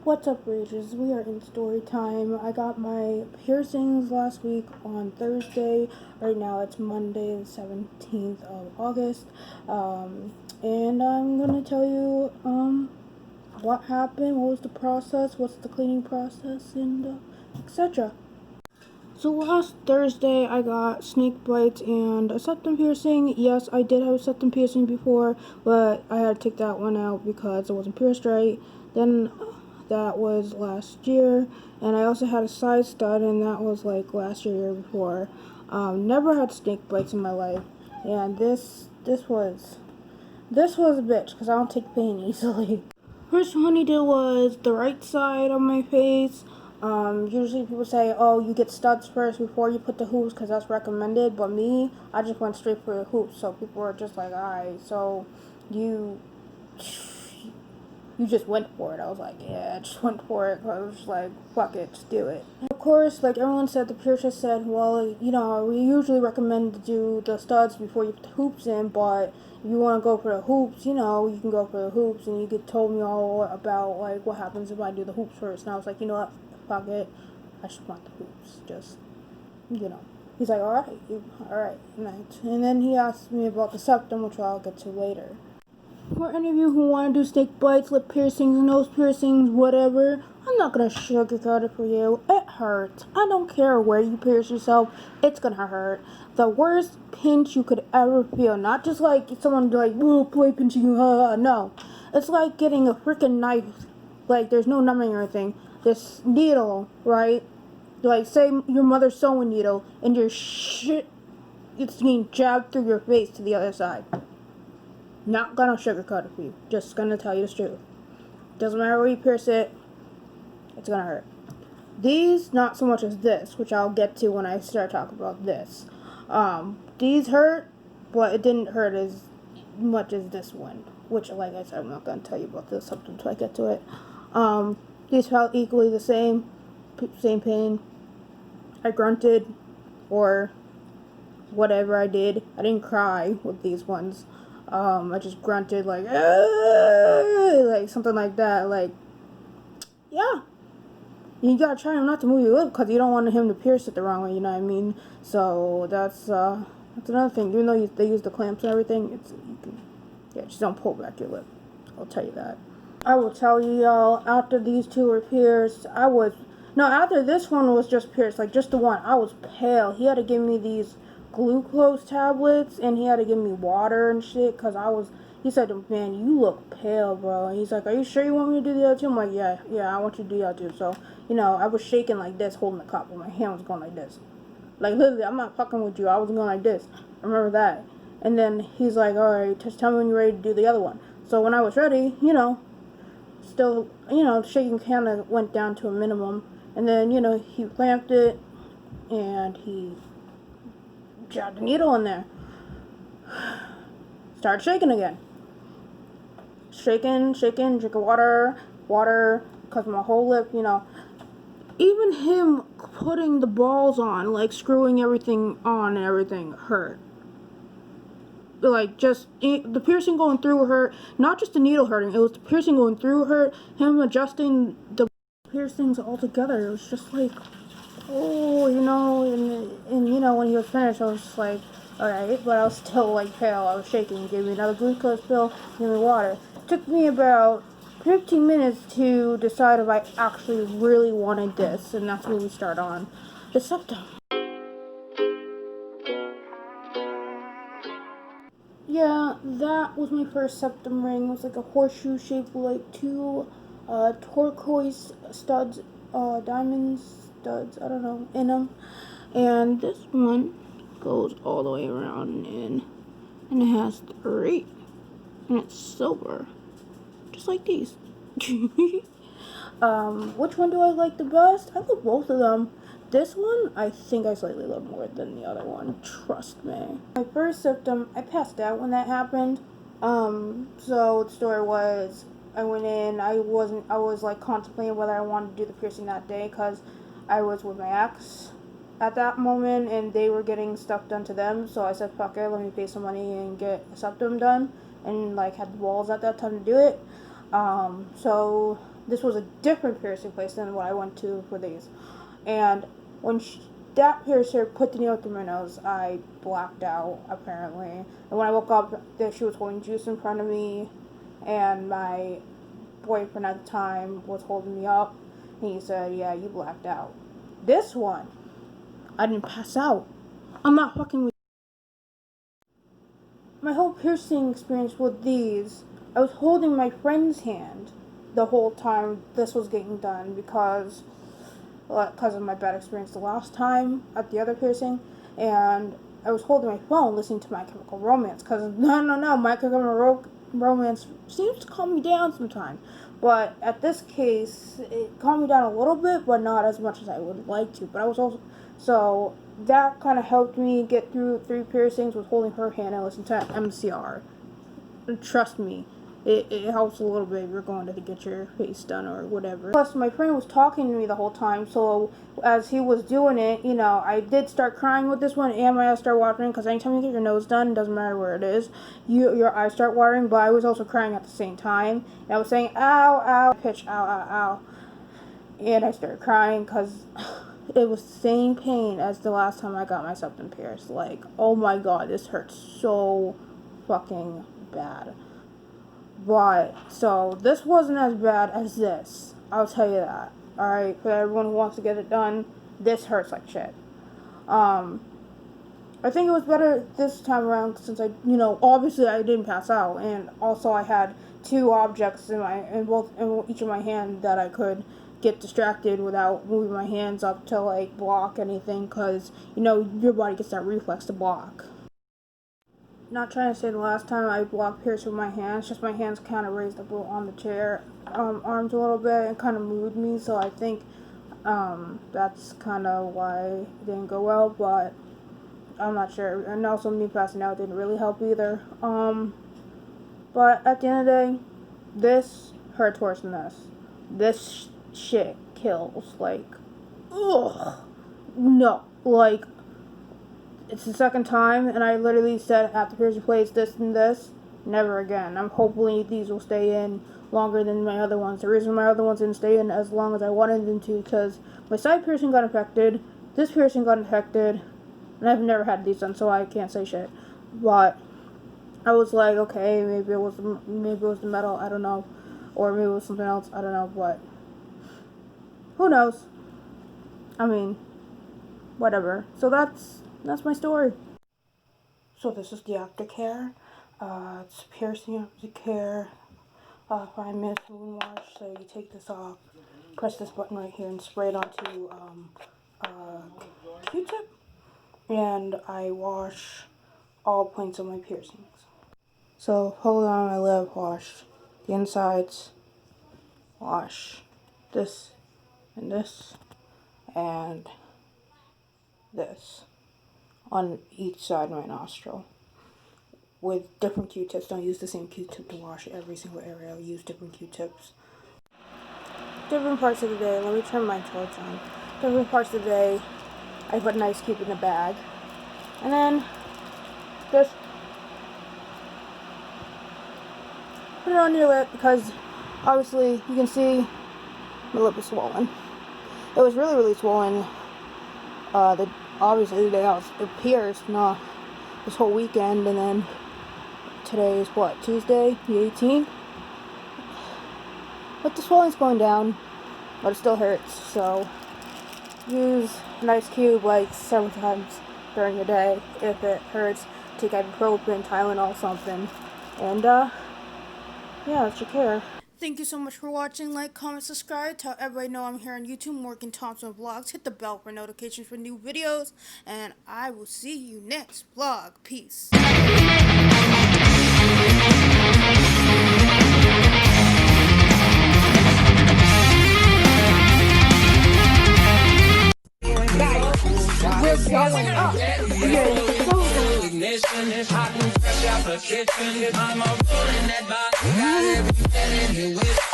What's up, Ragers? We are in story time. I got my piercings last week on Thursday. Right now it's Monday, the 17th of August. And I'm gonna tell you what happened, what was the process, what's the cleaning process, and etc. So last Thursday I got snake bites and a septum piercing. Yes, I did have a septum piercing before, but I had to take that one out because it wasn't pierced right. Then that was last year, and I also had a side stud, and that was like last year before. Never had snake bites in my life, and this was a bitch because I don't take pain easily. First one he did was the right side of my face. Usually people say, oh, you get studs first before you put the hoops because that's recommended. But me, I just went straight for the hoops. So people were just like, alright, so you just went for it. I was like, yeah, I just went for it. I was just like, fuck it, just do it. Of course, like everyone said, the piercer said, well, we usually recommend to do the studs before you put the hoops in, but if you want to go for the hoops, you can go for the hoops. And you told me all about like what happens if I do the hoops first. And I was like, you know what, fuck it, I just want the hoops. Just, He's like, all right, and then he asked me about the septum, which I'll get to later. For any of you who want to do snake bites, lip piercings, nose piercings, whatever, I'm not going to sugarcoat it for you. It hurts. I don't care where you pierce yourself, it's going to hurt. The worst pinch you could ever feel. Not just like someone like, oh, play pinching you, no. It's like getting a freaking knife. Like, there's no numbing or anything. This needle, right? Like, say your mother's sewing needle, and your shit, it's being jabbed through your face to the other side. Not gonna sugarcoat it for you. Just gonna tell you the truth. Doesn't matter where you pierce it, it's gonna hurt. These, not so much as this, which I'll get to when I start talking about this. These hurt, but it didn't hurt as much as this one. Which, like I said, I'm not gonna tell you about this up until I get to it. These felt equally the same pain. I grunted, or whatever I did. I didn't cry with these ones. I just grunted like something like that. Like, yeah. You gotta try him not to move your lip because you don't want him to pierce it the wrong way. You know what I mean? So that's another thing. Even though they use the clamps and everything, just don't pull back your lip. I'll tell you that. I will tell you, y'all. After these two were pierced, after this one was just pierced, like just the one, I was pale. He had to give me these glucose tablets, and he had to give me water and shit, because he said, man, you look pale, bro. And he's like, are you sure you want me to do the other two? I'm like, yeah, I want you to do the other two. So, I was shaking like this, holding the cup, and my hand was going like this. Like, literally, I'm not fucking with you. I was going like this. I remember that. And then he's like, alright, just tell me when you're ready to do the other one. So when I was ready, still, shaking kind of went down to a minimum. And then, he clamped it, and he jabbed the needle in there. Started shaking again. Shaking, drinking water, because my whole lip, Even him putting the balls on, like screwing everything on and everything, hurt. Like, just the piercing going through hurt. Not just the needle hurting, it was the piercing going through hurt. Him adjusting the piercings all together. It was just like, oh, and when he was finished, I was just like, alright, but I was still like pale. I was shaking. He gave me another glucose pill, gave me water. It took me about 15 minutes to decide if I actually really wanted this, and that's when we start on the septum. Yeah, that was my first septum ring. It was like a horseshoe shape with like two turquoise studs, diamond studs, I don't know, in them. And this one goes all the way around and in. And it has 3. And it's silver. Just like these. Which one do I like the best? I love both of them. This one, I think I slightly love more than the other one. Trust me. My first septum, I passed out when that happened. So the story was, I went in, I was like contemplating whether I wanted to do the piercing that day because I was with my ex at that moment and they were getting stuff done to them. So I said, fuck it, let me pay some money and get a septum done. And like had the balls at that time to do it. So this was a different piercing place than what I went to for these. And when that piercer put the needle through my nose, I blacked out, apparently. And when I woke up, she was holding juice in front of me, and my boyfriend at the time was holding me up, and he said, yeah, you blacked out. This one, I didn't pass out. I'm not fucking with my whole piercing experience with these. I was holding my friend's hand the whole time this was getting done because of my bad experience the last time at the other piercing, and I was holding my phone listening to My Chemical Romance because no, My Chemical Romance seems to calm me down sometimes, but at this case it calmed me down a little bit, but not as much as I would like to. But I was also, so that kind of helped me get through 3 piercings, was holding her hand and listening to MCR. Trust me, it helps a little bit if you're going to get your face done or whatever. Plus, my friend was talking to me the whole time, so as he was doing it, you know, I did start crying with this one, and my eyes start watering, because anytime you get your nose done, it doesn't matter where it is, your eyes start watering, but I was also crying at the same time, and I was saying, ow, ow, pitch, ow, ow, ow, and I started crying, because it was the same pain as the last time I got my septum pierced. Like, oh my god, this hurts so fucking bad. But, so, this wasn't as bad as this. I'll tell you that. Alright, for everyone who wants to get it done, this hurts like shit. I think it was better this time around since I, you know, obviously I didn't pass out. And also I had 2 objects in each of my hand that I could get distracted without moving my hands up to, like, block anything. Because, you know, your body gets that reflex to block. Not trying to say the last time I blocked pierced with my hands, just my hands kind of raised up on the chair, arms a little bit, and kind of moved me, so I think that's kind of why it didn't go well, but I'm not sure. And also me passing out didn't really help either. But at the end of the day, this hurts worse than this. This shit kills, like, ugh, no, like, it's the second time, and I literally said at the piercing place, this and this, never again. Hopefully these will stay in longer than my other ones. The reason my other ones didn't stay in as long as I wanted them to, because my side piercing got infected, this piercing got infected, and I've never had these done, so I can't say shit. But I was like, okay, maybe it was the metal, I don't know, or maybe it was something else, I don't know, but who knows? I mean, whatever. So that's my story. So this is the Aftercare. It's piercing Aftercare. 5 minutes moon wash. So you take this off, press this button right here, and spray it onto Q-tip. And I wash all points of my piercings. So hold on my lip, wash the insides, wash this and this and this on each side of my nostril with different Q-tips. Don't use the same Q-tip to wash every single area. I'll use different Q-tips. Different parts of the day. Let me turn my torch on. Different parts of the day, I put an ice cube in a bag. And then just put it on your lip because obviously you can see my lip is swollen. It was really, really swollen. Obviously the day I was pierced, this whole weekend, and then today is what, Tuesday, the 18th? But the swelling's going down, but it still hurts, so use an ice cube like several times during the day if it hurts. Take ibuprofen, Tylenol, something, and yeah, that's your care. Thank you so much for watching. Like, comment, subscribe. Tell everybody know I'm here on YouTube, Morgan Thompson Vlogs. Hit the bell for notifications for new videos. And I will see you next vlog. Peace. We're going up. Ignition is hot and fresh out the kitchen. I'm a rolling that body. Got everything in here with